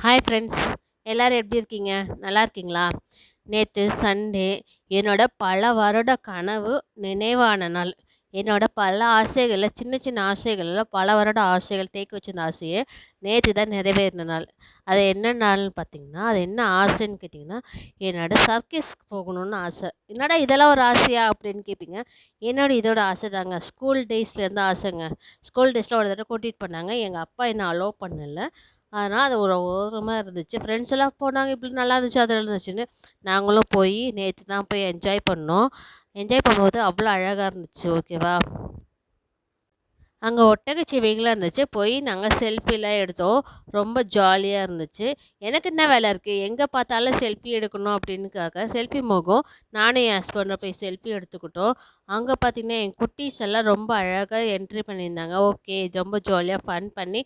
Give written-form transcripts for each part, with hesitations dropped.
Hi friends, எல்லோரும் எப்படி இருக்கீங்க? நல்லா இருக்கீங்களா? நேற்று சண்டே என்னோட பல வருட கனவு நினைவான நாள். என்னோட பல ஆசைகளில் சின்ன சின்ன ஆசைகளில் பல வருட ஆசைகள் தேக்கி வச்சிருந்த ஆசையை நேற்று தான் நிறைவேறின நாள். அது என்ன நாள்னு பார்த்தீங்கன்னா, அது என்ன ஆசைன்னு கேட்டிங்கன்னா, என்னோட சர்க்கஸ்க்கு போகணுன்னு ஆசை. என்னடா இதெல்லாம் ஒரு ஆசையா அப்படின்னு கேட்பீங்க. இதோட ஆசை தாங்க. ஸ்கூல் டேஸ்லேருந்து ஆசைங்க. ஸ்கூல் டேஸில் ஒரு தடவை கூட்டிகிட்டு போனாங்க. எங்கள் அப்பா என்ன அலோவ் பண்ணல. அதனால் அது ஒரு ஓரமாக இருந்துச்சு. ஃப்ரெண்ட்ஸ் எல்லாம் போனாங்க, இப்படி நல்லா இருந்துச்சு அது இருந்துச்சுன்னு நாங்களும் போய் நேற்று தான் போய் என்ஜாய் பண்ணோம். என்ஜாய் பண்ணும்போது அவ்வளோ அழகாக இருந்துச்சு. ஓகேவா? அங்கே ஒட்டகச்சிவிங்களாம் இருந்துச்சு. போய் நாங்கள் செல்ஃபிலாம் எடுத்தோம். ரொம்ப ஜாலியாக இருந்துச்சு. எனக்கு என்ன வேலை இருக்குது, எங்கே பார்த்தாலும் செல்ஃபி எடுக்கணும் அப்படின்னுக்காக செல்ஃபி மோகம் நானும் என் ஹஸ்பண்டும் போய் செல்ஃபி எடுத்துக்கிட்டோம். அங்கே பார்த்திங்கன்னா என் குட்டீஸ் எல்லாம் ரொம்ப அழகாக என்ட்ரி பண்ணியிருந்தாங்க. ஓகே, ரொம்ப ஜாலியாக ஃபன் பண்ணி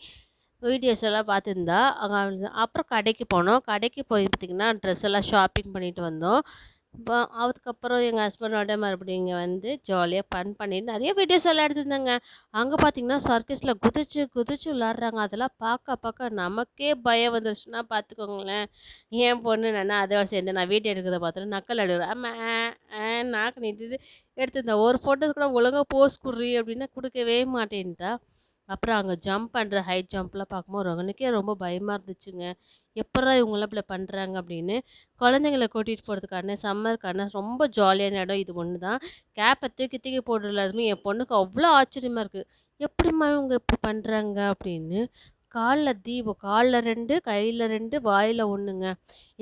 வீடியோஸ் எல்லாம் பார்த்துருந்தா அங்கே. அப்புறம் கடைக்கு போனோம். கடைக்கு போய் பார்த்திங்கன்னா ட்ரெஸ் எல்லாம் ஷாப்பிங் பண்ணிட்டு வந்தோம். இப்போ அதுக்கப்புறம் எங்கள் ஹஸ்பண்டோட மறுபடியும் இங்கே வந்து ஜாலியாக ஃபன் பண்ணிட்டு நிறைய வீடியோஸ் எல்லாம் எடுத்திருந்தேங்க. அங்கே பார்த்திங்கன்னா சர்க்கஸில் குதிச்சு குதிச்சு விளாட்றாங்க. அதெல்லாம் பார்க்க பார்க்க நமக்கே பயம் வந்துருச்சுன்னா பார்த்துக்கோங்களேன். என் பொண்ணு நான் அதோட சேர்ந்து நான் வீடியோ எடுக்கிறத பார்த்துட்டு நக்கல் அடிக்கிறேன். ஆமாம் நாக்கு நீட்டிட்டு எடுத்திருந்தேன். ஒரு ஃபோட்டோ கூட ஒழுங்காக போஸ் குடுறி அப்படின்னா கொடுக்கவே மாட்டேன்ட்டா. அப்புறம் அங்கே ஜம்ப் பண்ணுற ஹைட் ஜம்ப்லாம் பார்க்கும்போது எனக்கே ரொம்ப பயமாக இருந்துச்சுங்க. எப்பட்றா இவங்களாம் இப்படி பண்ணுறாங்க அப்படின்னு. குழந்தைங்கள கூட்டிகிட்டு போகிறதுக்கான சம்மருக்கான ரொம்ப ஜாலியான இடம் இது ஒன்று தான். கேப்பை தூக்கி தூக்கி போடுறதுமே என் பொண்ணுக்கு அவ்வளோ ஆச்சரியமாக இருக்குது. எப்படிம்மா இவங்க இப்படி பண்ணுறாங்க அப்படின்னு. காலில் தீபம், காலில் 2, கையில் 2, வாயில் 1ங்க.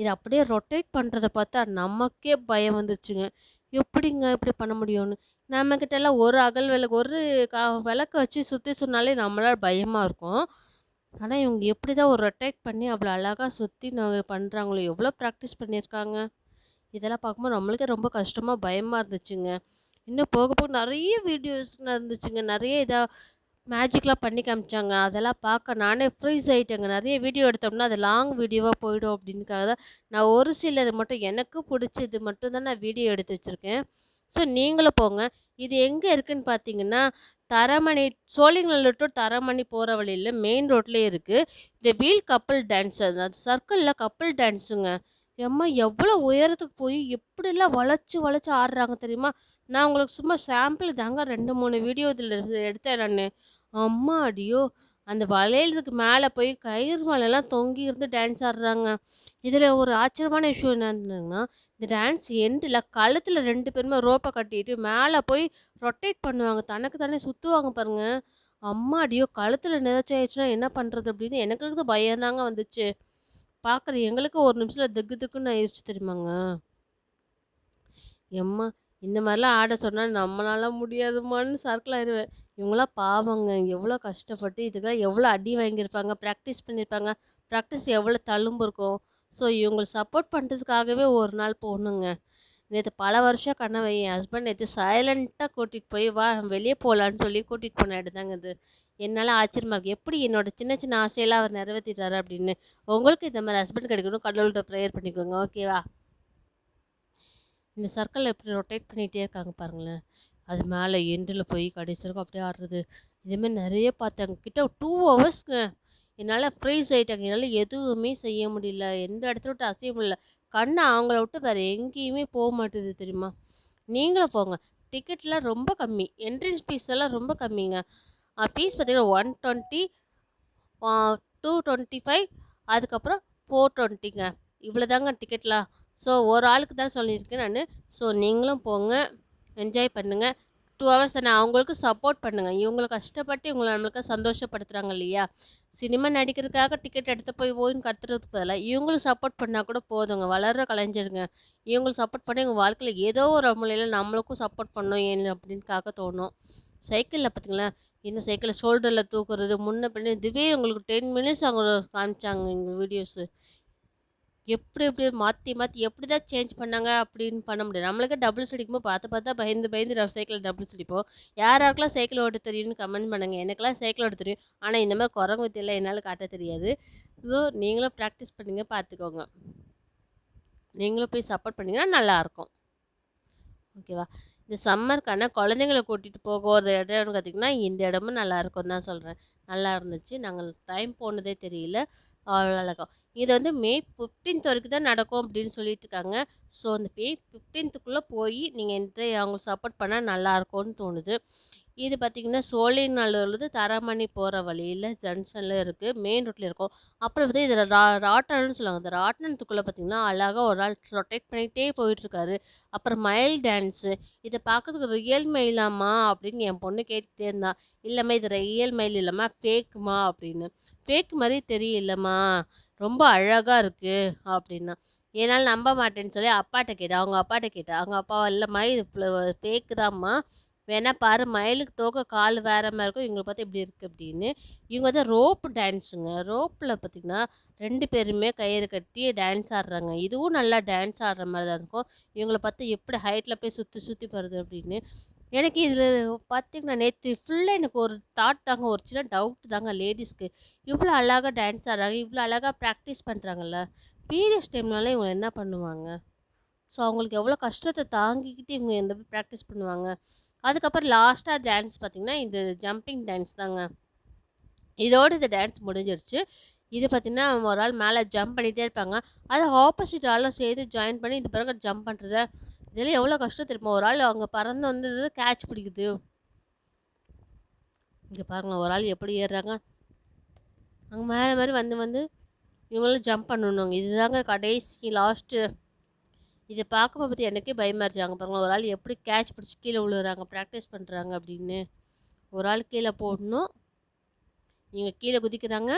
இது அப்படியே ரொட்டேட் பண்ணுறத பார்த்தா நமக்கே பயம் வந்துச்சுங்க. எப்படிங்க இப்படி பண்ண முடியும்னு. நம்மக்கிட்டலாம் ஒரு அகல் விளக்கு, ஒரு விளக்க வச்சு சுற்றி சொன்னாலே நம்மளால் பயமாக இருக்கும். ஆனால் இவங்க எப்படி தான் ஒரு ரொட்டேட் பண்ணி அவ்வளோ அழகாக சுற்றி பண்ணுறாங்களோ, எவ்வளோ ப்ராக்டிஸ் பண்ணியிருக்காங்க. இதெல்லாம் பார்க்கும்போது நம்மளுக்கே ரொம்ப கஷ்டமாக பயமாக இருந்துச்சுங்க. இன்னும் போக போக நிறைய வீடியோஸ் இருந்துச்சுங்க. நிறைய மேஜிக்லாம் பண்ணி காமிச்சாங்க. அதெல்லாம் பார்க்க நானே ஃப்ரீஸ் ஆகிட்டேங்க. நிறைய வீடியோ எடுத்தோம்னா அது லாங் வீடியோவாக போயிடும் அப்படின்னுக்காக தான் நான் ஒரு சிலது மட்டும் எனக்கு பிடிச்சது மட்டும் தான் நான் வீடியோ எடுத்து வச்சுருக்கேன். ஸோ நீங்களும் போங்க. இது எங்கே இருக்குதுன்னு பார்த்தீங்கன்னா, தரமணி, சோழிங்கநல்லூர் டு தரமணி போகிற வழியில் மெயின் ரோட்லேயே இருக்குது. இந்த வீல் கப்புள் டான்ஸ், அது சர்க்கிளில் கப்புள் டான்ஸுங்க. எம்மா எவ்வளோ உயரத்துக்கு போய் எப்படிலாம் வளைச்சி வளைச்சி ஆடுறாங்க தெரியுமா? நான் உங்களுக்கு சும்மா சாம்பிள் தாங்க 2, 3 வீடியோ இதில் எடுத்தேன் நான். அம்மாடியோ! அந்த வளையலுக்கு மேலே போய் கயிறு மேலெல்லாம் தொங்கி இருந்து டான்ஸ் ஆடுறாங்க. இதில் ஒரு ஆச்சரியமான விஷயம் என்னன்னா, இந்த டான்ஸ் எண்டில் கழுத்தில் 2 பேருமே ரோப்பை கட்டிட்டு மேலே போய் ரொட்டேட் பண்ணுவாங்க. தனக்கு தானே சுற்றுவாங்க பாருங்கள். அம்மாடியோ! கழுத்தில் ஏதாச்சும் ஆயிடுச்சுன்னா என்ன பண்ணுறது அப்படின்னு எனக்கு பயந்தாங்க வந்துச்சு. பார்க்குற எங்களுக்கு ஒரு நிமிஷத்தில் திக்கு திக்குன்னு ஆயிடுச்சு தெரியுமாங்க. எம்மா இந்த மாதிரிலாம் ஆட சொன்னால் நம்மளால முடியாதுமான்னு சர்க்கிள் ஆயிடுவேன். இவங்களாம் பாவங்க, எவ்வளோ கஷ்டப்பட்டு இதுக்கெல்லாம் எவ்வளோ அடி வாங்கியிருப்பாங்க, ப்ராக்டிஸ் பண்ணியிருப்பாங்க. ப்ராக்டிஸ் எவ்வளோ தழும்பு இருக்கும். ஸோ இவங்களுக்கு சப்போர்ட் பண்ணுறதுக்காகவே ஒரு நாள் போகணுங்க. நேற்று பல வருஷம் கனவு என் ஹஸ்பண்ட் நேற்று சைலண்ட்டாக கூட்டிகிட்டு போய் வா வெளியே போகலான்னு சொல்லி கூட்டிகிட்டு போன இடம் தாங்க இது. என்னால் ஆச்சரியமாக இருக்குது, எப்படி என்னோட சின்ன சின்ன ஆசையெல்லாம் அவர் நிறைவேற்றிட்டாரு அப்படின்னு. உங்களுக்கு இந்த மாதிரி ஹஸ்பண்ட் கிடைக்கணும், கடவுள்கிட்ட ப்ரேயர் பண்ணிக்கோங்க. ஓகேவா? இந்த சர்க்கிளில் எப்படி ரொட்டேட் பண்ணிகிட்டே இருக்காங்க பாருங்களேன். அது மேலே எண்டில் போய் கடைசி வரைக்கும் அப்படியே ஆடுறது. இதேமாரி நிறைய பார்த்தாங்க. கிட்ட 2 ஹவர்ஸ்ங்க. என்னால் ஃப்ரீஸ் ஆகிட்டாங்க. என்னால் எதுவுமே செய்ய முடியல. எந்த இடத்துல விட்டு அசைய முடியல. கண்ணை அவங்கள விட்டு வேறு எங்கேயுமே போக மாட்டுது தெரியுமா. நீங்களும் போங்க. டிக்கெட்லாம் ரொம்ப கம்மி. என்ட்ரன்ஸ் ஃபீஸ் எல்லாம் ரொம்ப கம்மிங்க. ஃபீஸ் பார்த்திங்கன்னா 120, 225, அதுக்கப்புறம் 420ங்க. இவ்வளோ தாங்க டிக்கெட்லாம். ஸோ ஒரு ஆளுக்கு தான் சொல்லியிருக்கேன் நான். ஸோ நீங்களும் போங்க, என்ஜாய் பண்ணுங்கள். 2 ஹவர்ஸ் தானே, அவங்களுக்கு சப்போர்ட் பண்ணுங்கள். இவங்களை கஷ்டப்பட்டு இவங்களை நம்மளுக்கு சந்தோஷப்படுத்துகிறாங்க இல்லையா. சினிமா நடிக்கிறதுக்காக டிக்கெட் எடுத்து போய் ஓய்னு கத்துறதுக்கு பதிலாக இவங்களுக்கு சப்போர்ட் பண்ணால் கூட போதுங்க. வளர்கிற கலைஞருங்க. இவங்களுக்கு சப்போர்ட் பண்ணி எங்கள் வாழ்க்கையில் ஏதோ ஒரு மூலையில் நம்மளுக்கும் சப்போர்ட் பண்ணணும் ஏன் அப்படின்னுக்காக தோணும். சைக்கிளில் பார்த்திங்களா, இந்த சைக்கிளை ஷோல்டரில் தூக்குறது முன்ன பின்ன இதுவே உங்களுக்கு 10 மினிட்ஸ் அவங்க காமிச்சாங்க எங்கள் வீடியோஸு. எப்படி எப்படி மாற்றி மாற்றி எப்படி தான் சேஞ்ச் பண்ணாங்க அப்படின்னு பண்ண முடியாது. நம்மளுக்கு டபுள்ஸ் அடிக்கும்போது பார்த்து பார்த்தா பயந்து பயந்து சைக்கிளில் டபுள்ஸ் அடிப்போம். யாராருக்கெல்லாம் சைக்கிள் ஓட்ட தெரியும்னு கமெண்ட் பண்ணுங்கள். எனக்கெல்லாம் சைக்கிள் ஓட்ட தெரியும். ஆனால் இந்த மாதிரி குரங்கு வித்தியெல்லாம் என்னால் காட்ட தெரியாது. ஸோ நீங்களும் ப்ராக்டிஸ் பண்ணிங்க, பார்த்துக்கோங்க. நீங்களும் போய் சப்போர்ட் பண்ணிங்கன்னா நல்லாயிருக்கும். ஓகேவா? இந்த சம்மருக்கான குழந்தைங்கள கூட்டிகிட்டு போக ஒரு இடம்னு பார்த்திங்கன்னா இந்த இடமும் நல்லாயிருக்கும் தான் சொல்கிறேன். நல்லா இருந்துச்சு. நாங்கள் டைம் போனதே தெரியல. அவ்வளோ அழகா. இது வந்து மே 15th வரைக்கும் தான் நடக்கும் அப்படின்னு சொல்லிட்டு இருக்காங்க. ஸோ அந்த மே 15க்குள்ளே போய் நீங்கள் என்கிட்ட அவங்களுக்கு சப்போர்ட் பண்ணால் நல்லாயிருக்கும்னு தோணுது. இது பார்த்தீங்கன்னா சோழிங்கநல்லூர்லேருந்து தரமணி போகிற வழியில் ஜங்ஷனில் இருக்குது. மெயின் ரோட்டில் இருக்கும். அப்புறம் வந்து இதில் ராட்டனம்னு சொல்லுவாங்க. அந்த ராட்டினத்துக்குள்ளே பார்த்தீங்கன்னா அழகாக ஒரு ஆள் ரொட்டேட் பண்ணிகிட்டே போயிட்டுருக்காரு. அப்புறம் மயில் டான்ஸு. இதை பார்க்கறதுக்கு ரியல் மயிலாம்மா அப்படின்னு என் பொண்ணு கேட்டுக்கிட்டே இருந்தா. இல்லைம்மா இது ரியல் மயில் இல்லைம்மா ஃபேக்குமா அப்படின்னு. ஃபேக் மாதிரி தெரியலம்மா, ரொம்ப அழகாக இருக்குது அப்படின்னா. என்னால் நம்ப மாட்டேன்னு சொல்லி அப்பாட்ட கேட்டேன். அவங்க அப்பாட்ட கேட்டேன். அவங்க அப்பா இல்லைம்மா இது ஃபேக்கு தான்ம்மா, வேணா பாரு மயிலுக்கு தோகை கால் வேற மாதிரி இருக்கும், இவங்களை பார்த்தா இப்படி இருக்குது அப்படின்னு. இவங்க வந்து ரோப்பு டான்ஸுங்க. ரோப்பில் பார்த்திங்கன்னா 2 பேருமே கயிறு கட்டி டான்ஸ் ஆடுறாங்க. இதுவும் நல்லா டான்ஸ் ஆடுற மாதிரி தான் இருக்கும். இவங்கள பார்த்து எப்படி ஹைட்டில் போய் சுற்றி சுற்றி போகிறது அப்படின்னு. எனக்கு இதில் பார்த்திங்கன்னா நேற்று ஃபுல்லாக எனக்கு ஒரு தாட் தாங்க, ஒரு சின்ன டவுட் தாங்க. லேடிஸ்க்கு இவ்வளோ அழகாக டான்ஸ் ஆடுறாங்க, இவ்வளோ அழகாக ப்ராக்டிஸ் பண்ணுறாங்கல்ல, பீரியட்ஸ் டைம்னால இவங்க என்ன பண்ணுவாங்க? ஸோ அவங்களுக்கு எவ்வளோ கஷ்டத்தை தாங்கிக்கிட்டு இவங்க எந்த ப்ராக்டிஸ் பண்ணுவாங்க? அதுக்கப்புறம் லாஸ்ட்டாக டான்ஸ் பார்த்திங்கன்னா இந்த ஜம்பிங் டான்ஸ் தாங்க. இதோடு இந்த டான்ஸ் முடிஞ்சிருச்சு. இது பார்த்திங்கன்னா ஒரு ஆள் மேலே ஜம்ப் பண்ணிகிட்டே இருப்பாங்க. அதை ஆப்போசிட் ஆளும் சேர்ந்து ஜாயின் பண்ணி இந்த பிறகு ஜம்ப் பண்ணுறது. இதெல்லாம் எவ்வளோ கஷ்டம் தெரியுமா? ஒரு ஆள் அவங்க பறந்து வந்து கேட்ச் பிடிக்குது. இங்கே பாருங்கள் ஒரு ஆள் எப்படி ஏறுறாங்க. அங்கே மேலே மாதிரி வந்து வந்து இவங்களும் ஜம்ப் பண்ணணுங்க. இதுதாங்க கடைசி லாஸ்ட்டு. இதை பார்க்கும்போது பற்றி எனக்கே பயமாக இருந்துச்சு. அங்கே பாருங்கள் ஒரு ஆள் எப்படி கேட்ச் பிடிச்சி கீழே விழுறாங்க, ப்ராக்டிஸ் பண்ணுறாங்க அப்படின்னு. ஒரு ஆள் கீழே போடணும், இவங்க கீழே குதிக்கிறாங்க,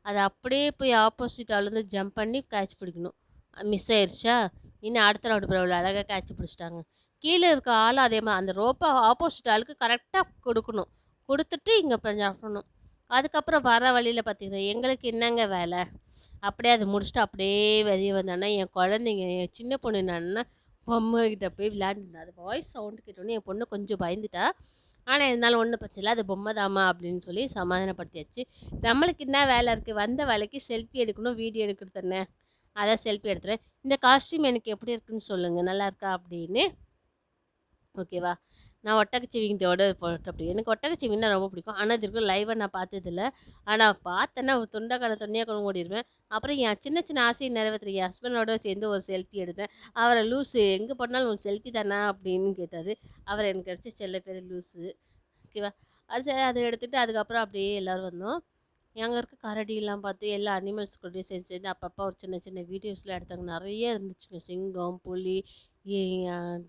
அதை அப்படியே போய் ஆப்போசிட் ஆளுந்து ஜம்ப் பண்ணி கேட்ச் பிடிக்கணும். மிஸ் ஆயிடுச்சா, இன்னும் அடுத்த ரவுண்டு போய் அழகாக கேட்ச் பிடிச்சிட்டாங்க. கீழே இருக்க ஆளும் அதே மாதிரி அந்த ரோப்பை ஆப்போசிட் ஆளுக்கு கரெக்டாக கொடுக்கணும், கொடுத்துட்டு இங்கே பண்ணணும். அதுக்கப்புறம் வர வழியில் பார்த்திங்கன்னா எங்களுக்கு என்னங்க வேலை, அப்படியே அதை முடிச்சுட்டு அப்படியே வெளியே வந்தோன்னா என் குழந்தைங்க என் சின்ன பொண்ணு என்னன்னா பொம்மைக்கிட்ட போய் விளையாண்டுருந்தா. அது வாய்ஸ் சவுண்டு கேட்டோன்னே என் பொண்ணு கொஞ்சம் பயந்துட்டா. ஆனால் இருந்தாலும் ஒன்றும் பிரச்சனை இல்லை, அது பொம்மை தாம்மா அப்படின்னு சொல்லி சமாதானப்படுத்தியாச்சு. நம்மளுக்கு என்ன வேலை இருக்குது, வந்த வேலைக்கு செல்ஃபி எடுக்கணும், வீடியோ எடுக்கிறது தானே, அதான் செல்ஃபி எடுத்துகிறேன். இந்த காஸ்ட்யூம் எனக்கு எப்படி இருக்குன்னு சொல்லுங்கள், நல்லா இருக்கா அப்படின்னு. ஓகேவா? நான் ஒட்டகச்சிவிங்கத்தோட போட்டு அப்படி எனக்கு ஒட்டகச்சிவிங்கன்னா ரொம்ப பிடிக்கும். ஆனால் இது வரைக்கும் லைவாக நான் பார்த்ததில்ல. ஆனால் பார்த்தேன்னா துண்டக்கான தண்ணியாக கூட ஓடிடுவேன். அப்புறம் என் சின்ன சின்ன ஆசையை நிறைவேற்றுறேன். என் ஹஸ்பண்டோட சேர்ந்து ஒரு செல்ஃபி எடுத்தேன். அவரை லூஸு எங்கே போனாலும் ஒரு செல்ஃபி தானா அப்படின்னு கேட்டார். அவர் எனக்கு கிடச்ச செல்ல பேர் லூஸு. ஓகேவா? அது சரி, அதை எடுத்துகிட்டு அதுக்கப்புறம் அப்படியே எல்லோரும் வந்தோம். அங்கே இருக்க கரடியெல்லாம் பார்த்து எல்லா அனிமல்ஸ் கூடயும் சேர்ந்து சேர்ந்து அப்பப்போ ஒரு சின்ன சின்ன வீடியோஸ்லாம் எடுத்தாங்க. நிறைய இருந்துச்சுங்க, சிங்கம், புலி,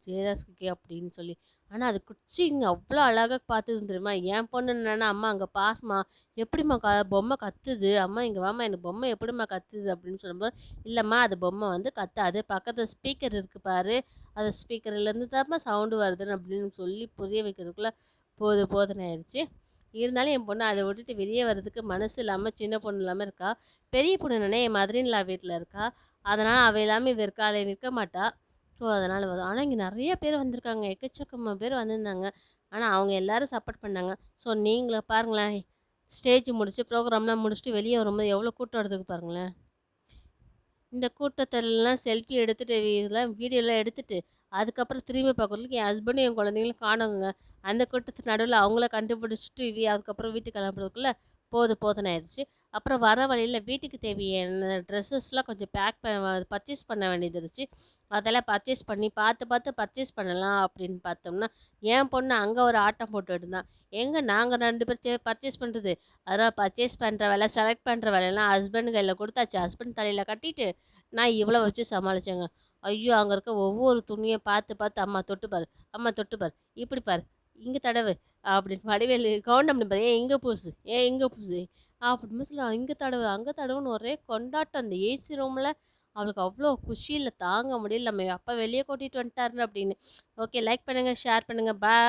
ஜெயராஸ்கி அப்படின்னு சொல்லி. ஆனால் அது குச்சிங்க அவ்வளோ அழகாக பார்த்துது தெரியுமா? என் பொண்ணு என்னன்னா, அம்மா அங்கே பாரும்மா எப்படிம்மா பொம்மை கத்துது, அம்மா இங்கே வாம்மா எனக்கு பொம்மை எப்படிம்மா கத்துது அப்படின்னு சொல்லும்போது, இல்லைம்மா அது பொம்மை வந்து கத்தாது, பக்கத்தில் ஸ்பீக்கர் இருக்குது பாரு, அது ஸ்பீக்கர்லேருந்து தான்மா சவுண்டு வருதுன்னு அப்படின்னு சொல்லி புரிய வைக்கிறதுக்குள்ளே போதுன்னு ஆயிடுச்சு. இருந்தாலும் என் பொண்ணு அதை விட்டுட்டு வெளியே வர்றதுக்கு மனசு இல்லாமல் சின்ன பொண்ணு இல்லாமல் இருக்கா. பெரிய பொண்ணு என்னென்னா என் மதரின்லா வீட்டில் இருக்கா. அதனால் அவள் எல்லாமே இருக்காளே நிற்க மாட்டா. ஸோ அதனால் வரும். ஆனால் இங்கே நிறைய பேர் வந்திருக்காங்க, எக்கச்சக்கமாக பேர் வந்திருந்தாங்க. ஆனால் அவங்க எல்லோரும் சப்போர்ட் பண்ணாங்க. ஸோ நீங்களே பாருங்களேன், ஸ்டேஜ் முடிச்சு ப்ரோக்ராம்லாம் முடிச்சுட்டு வெளியே வரும்போது எவ்வளோ கூட்டம் வரதுக்கு பாருங்களேன். இந்த கூட்டத்திலலாம் செல்ஃபி எடுத்துகிட்டு இதெல்லாம் வீடியோலாம் எடுத்துகிட்டு அதுக்கப்புறம் திரும்பி பார்க்குறதுக்கு என் ஹஸ்பண்டும் என் குழந்தைங்களும் காணுங்க. அந்த கூட்டத்துக்கு நடுவில் அவங்கள கண்டுபிடிச்சிட்டு அதுக்கப்புறம் வீட்டுக்கு கிளம்புறதுக்குள்ளே போதுன்னு ஆயிடுச்சு. அப்புறம் வர வழியில் வீட்டுக்கு தேவையான ட்ரெஸ்ஸஸ்லாம் கொஞ்சம் பர்ச்சேஸ் பண்ண வேண்டியது இருந்துச்சு. அதெல்லாம் பர்ச்சேஸ் பண்ணி பார்த்து பர்ச்சேஸ் பண்ணலாம் அப்படின்னு பார்த்தோம்னா என் பொண்ணு அங்கே ஒரு ஆட்டம் போட்டுட்டு இருந்தான். எங்கே நாங்கள் 2 பேர் பர்ச்சேஸ் பண்ணுறது, அதெல்லாம் பர்ச்சேஸ் பண்ணுற வேலை, செலக்ட் பண்ணுற வேலையெல்லாம் ஹஸ்பண்ட் கையில் கொடுத்தாச்சு. ஹஸ்பண்ட் தலையில் கட்டிட்டு நான் இவ்வளோ வச்சு சமாளித்தேங்க. ஐயோ! அங்கே இருக்க ஒவ்வொரு துணியை பார்த்து அம்மா தொட்டுப்பார், அம்மா தொட்டுப்பார், இப்படி பார், இங்கே தடவு அப்படின்னு வடிவேலு கவுண்டம் பாரு, இங்கே பூசு, இங்கே பூசு அப்படின்னு சொல்லி இங்கே தடவு அங்கே தடவுன்னு ஒரே கொண்டாட்டம். அந்த ஏசி ரூமில் அவளுக்கு அவ்வளோ குஷியில் தாங்க முடியல, நம்ம அப்பா வெளியே கூட்டிகிட்டு வந்துட்டாருன்னு அப்படின்னு. ஓகே, லைக் பண்ணுங்கள், ஷேர் பண்ணுங்கள், பாய்.